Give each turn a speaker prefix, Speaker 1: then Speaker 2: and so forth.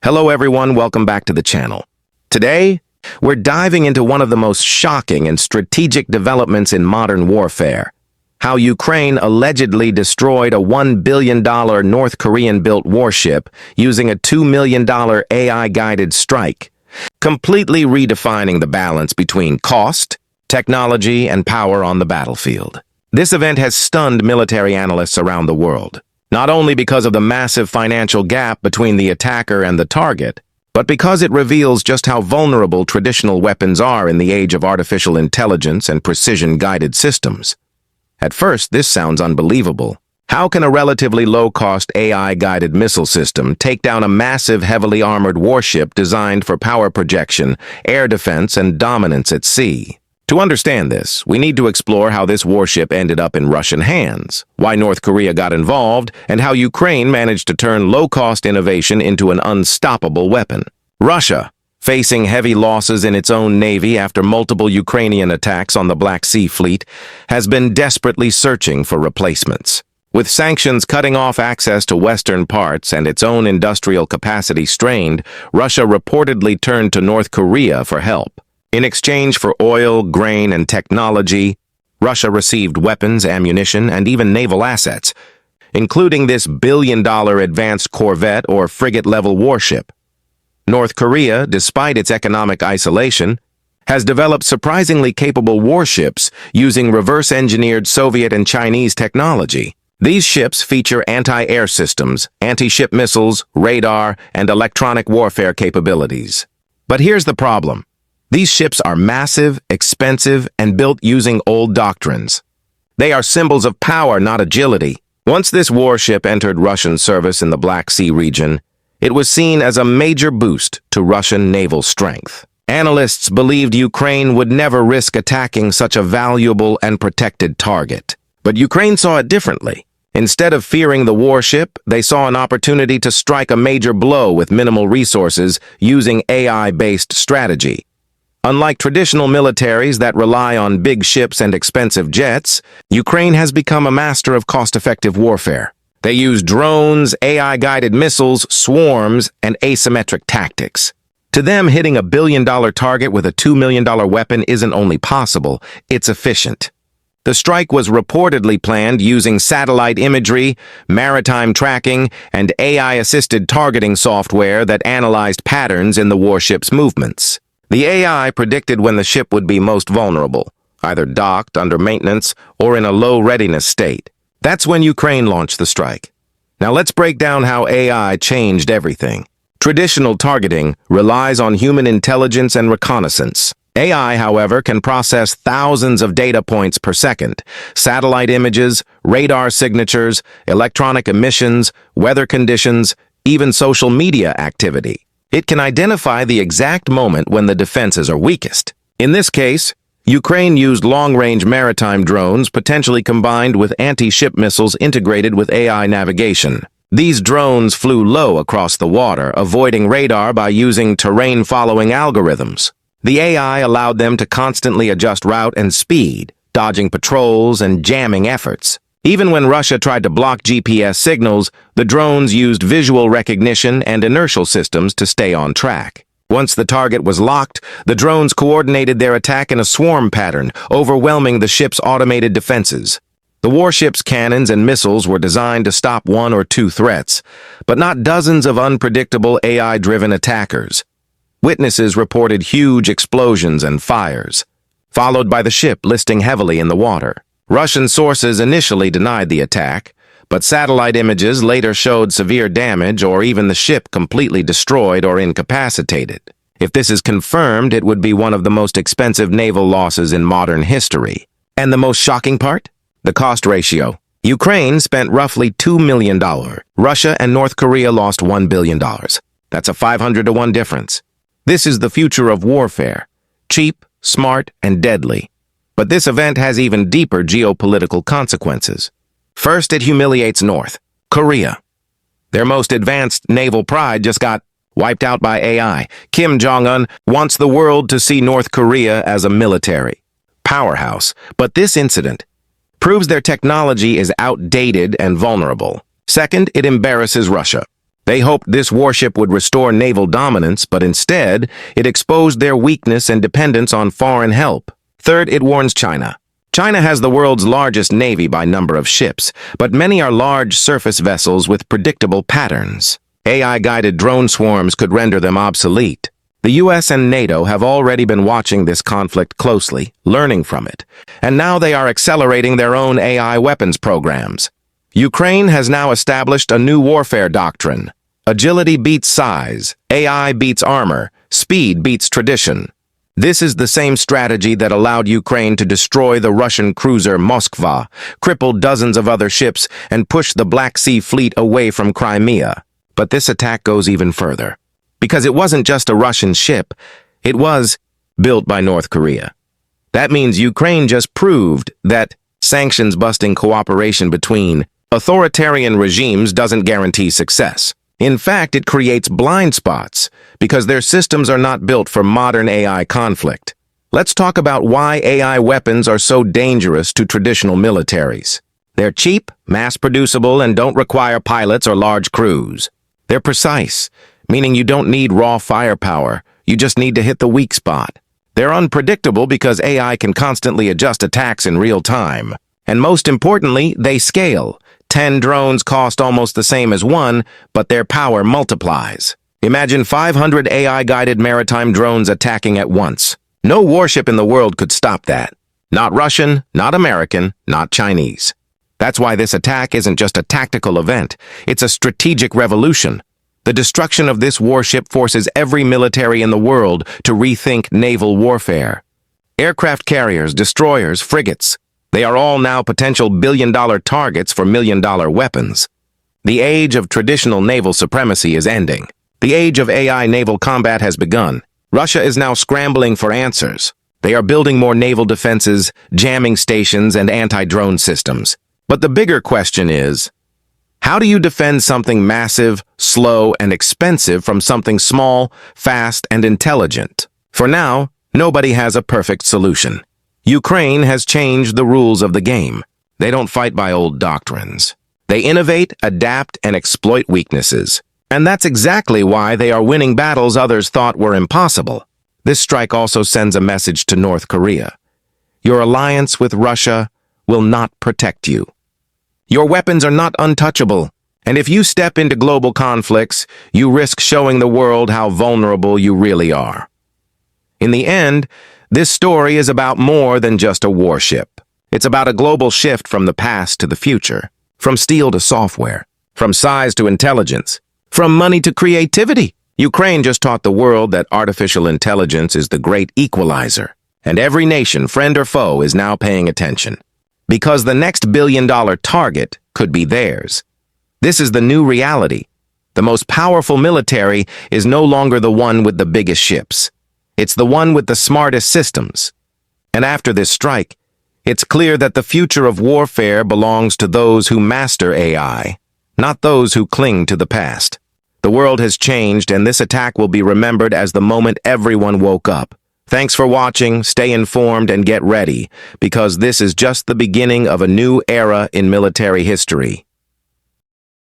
Speaker 1: Hello everyone, welcome back to the channel. Today, we're diving into one of the most shocking and strategic developments in modern warfare. How Ukraine allegedly destroyed a $1 billion North Korean-built warship using a $2 million AI-guided strike, completely redefining the balance between cost, technology, and power on the battlefield. This event has stunned military analysts around the world, not only because of the massive financial gap between the attacker and the target, but because it reveals just how vulnerable traditional weapons are in the age of artificial intelligence and precision-guided systems. At first, this sounds unbelievable. How can a relatively low-cost AI-guided missile system take down a massive, heavily armored warship designed for power projection, air defense, and dominance at sea? To understand this, we need to explore how this warship ended up in Russian hands, why North Korea got involved, and how Ukraine managed to turn low-cost innovation into an unstoppable weapon. Russia, facing heavy losses in its own navy after multiple Ukrainian attacks on the Black Sea Fleet, has been desperately searching for replacements. With sanctions cutting off access to Western parts and its own industrial capacity strained, Russia reportedly turned to North Korea for help. In exchange for oil, grain, and technology, Russia received weapons, ammunition, and even naval assets, including this billion-dollar advanced corvette or frigate-level warship. North Korea, despite its economic isolation, has developed surprisingly capable warships using reverse-engineered Soviet and Chinese technology. These ships feature anti-air systems, anti-ship missiles, radar, and electronic warfare capabilities. But here's the problem. These ships are massive, expensive, and built using old doctrines. They are symbols of power, not agility. Once this warship entered Russian service in the Black Sea region, it was seen as a major boost to Russian naval strength. Analysts believed Ukraine would never risk attacking such a valuable and protected target. But Ukraine saw it differently. Instead of fearing the warship, they saw an opportunity to strike a major blow with minimal resources using AI-based strategy. Unlike traditional militaries that rely on big ships and expensive jets, Ukraine has become a master of cost-effective warfare. They use drones, AI-guided missiles, swarms, and asymmetric tactics. To them, hitting a billion-dollar target with a $2 million weapon isn't only possible, it's efficient. The strike was reportedly planned using satellite imagery, maritime tracking, and AI-assisted targeting software that analyzed patterns in the warship's movements. The AI predicted when the ship would be most vulnerable, either docked, under maintenance, or in a low readiness state. That's when Ukraine launched the strike. Now let's break down how AI changed everything. Traditional targeting relies on human intelligence and reconnaissance. AI, however, can process thousands of data points per second: satellite images, radar signatures, electronic emissions, weather conditions, even social media activity. It can identify the exact moment when the defenses are weakest. In this case, Ukraine used long-range maritime drones potentially combined with anti-ship missiles integrated with AI navigation. These drones flew low across the water, avoiding radar by using terrain-following algorithms. The AI allowed them to constantly adjust route and speed, dodging patrols and jamming efforts. Even when Russia tried to block GPS signals, the drones used visual recognition and inertial systems to stay on track. Once the target was locked, the drones coordinated their attack in a swarm pattern, overwhelming the ship's automated defenses. The warship's cannons and missiles were designed to stop one or two threats, but not dozens of unpredictable AI-driven attackers. Witnesses reported huge explosions and fires, followed by the ship listing heavily in the water. Russian sources initially denied the attack, but satellite images later showed severe damage or even the ship completely destroyed or incapacitated. If this is confirmed, it would be one of the most expensive naval losses in modern history. And the most shocking part? The cost ratio. Ukraine spent roughly $2 million. Russia and North Korea lost $1 billion. That's a 500-to-1 difference. This is the future of warfare. Cheap, smart, and deadly. But this event has even deeper geopolitical consequences. First, it humiliates North Korea. Their most advanced naval pride just got wiped out by AI. Kim Jong-un wants the world to see North Korea as a military powerhouse. But this incident proves their technology is outdated and vulnerable. Second, it embarrasses Russia. They hoped this warship would restore naval dominance, but instead, it exposed their weakness and dependence on foreign help. Third, it warns China. China has the world's largest navy by number of ships, but many are large surface vessels with predictable patterns. AI-guided drone swarms could render them obsolete. The US and NATO have already been watching this conflict closely, learning from it, and now they are accelerating their own AI weapons programs. Ukraine has now established a new warfare doctrine. Agility beats size, AI beats armor, speed beats tradition. This is the same strategy that allowed Ukraine to destroy the Russian cruiser Moskva, cripple dozens of other ships, and push the Black Sea Fleet away from Crimea. But this attack goes even further. Because it wasn't just a Russian ship, it was built by North Korea. That means Ukraine just proved that sanctions-busting cooperation between authoritarian regimes doesn't guarantee success. In fact, it creates blind spots because their systems are not built for modern AI conflict. Let's talk about why AI weapons are so dangerous to traditional militaries. They're cheap, mass-producible, and don't require pilots or large crews. They're precise, meaning you don't need raw firepower, you just need to hit the weak spot. They're unpredictable because AI can constantly adjust attacks in real time. And most importantly, they scale. 10 drones cost almost the same as one, but their power multiplies. Imagine 500 AI-guided maritime drones attacking at once. No warship in the world could stop that. Not Russian, not American, not Chinese. That's why this attack isn't just a tactical event, it's a strategic revolution. The destruction of this warship forces every military in the world to rethink naval warfare. Aircraft carriers, destroyers, frigates, they are all now potential billion-dollar targets for million-dollar weapons. The age of traditional naval supremacy is ending. The age of AI naval combat has begun. Russia is now scrambling for answers. They are building more naval defenses, jamming stations, and anti-drone systems. But the bigger question is, how do you defend something massive, slow, and expensive from something small, fast, and intelligent? For now, nobody has a perfect solution. Ukraine has changed the rules of the game. They don't fight by old doctrines. They innovate, adapt, and exploit weaknesses. And that's exactly why they are winning battles others thought were impossible. This strike also sends a message to North Korea. Your alliance with Russia will not protect you. Your weapons are not untouchable, and if you step into global conflicts, you risk showing the world how vulnerable you really are. In the end, this story is about more than just a warship. It's about a global shift from the past to the future, from steel to software, from size to intelligence, from money to creativity. Ukraine just taught the world that artificial intelligence is the great equalizer, and every nation, friend or foe, is now paying attention. Because the next billion-dollar target could be theirs. This is the new reality. The most powerful military is no longer the one with the biggest ships. It's the one with the smartest systems. And after this strike, it's clear that the future of warfare belongs to those who master AI, not those who cling to the past. The world has changed, and this attack will be remembered as the moment everyone woke up. Thanks for watching, stay informed, and get ready, because this is just the beginning of a new era in military history.